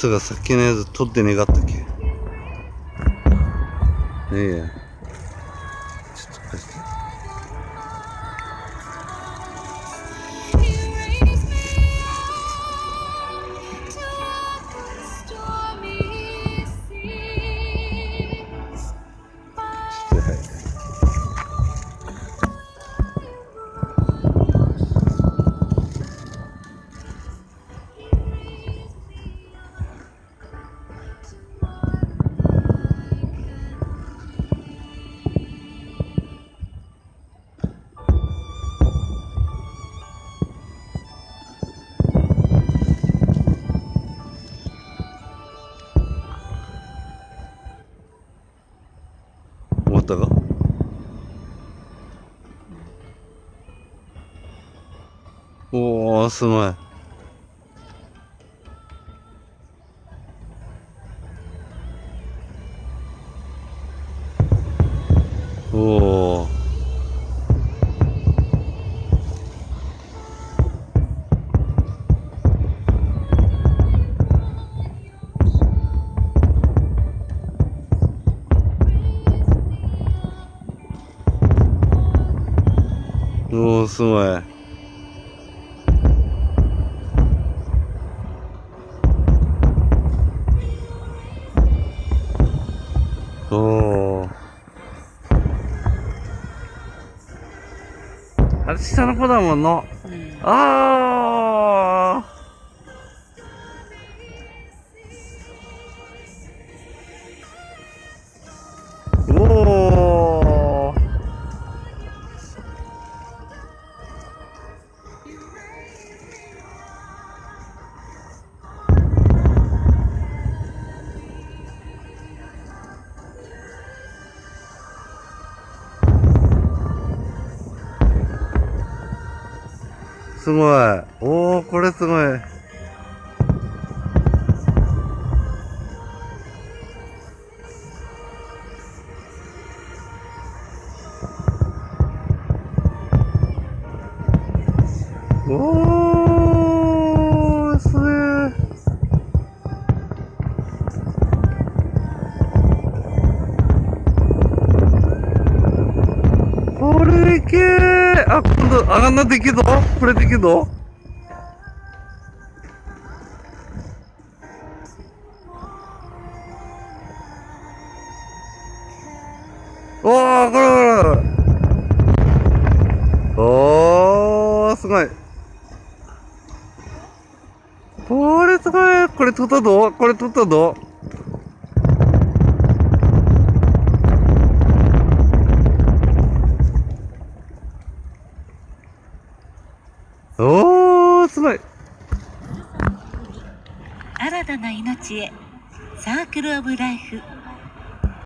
人がさっきのやつ取ってねがったっけ。いやいや。ちょっと貸して。終わったか。おお、すごい。おお。おお、すごい。おお。あれ下の子だもんな。ああ。おお。すごい。おお、これすごい。おお、すげえ。これいけー。あ、今度上がんなできるぞ。これできるぞ。おお、これ。おー、すごい。これすごい。これ取ったぞ。これ取ったぞ。おー、すごい。新たな命へ、サークルオブライフ。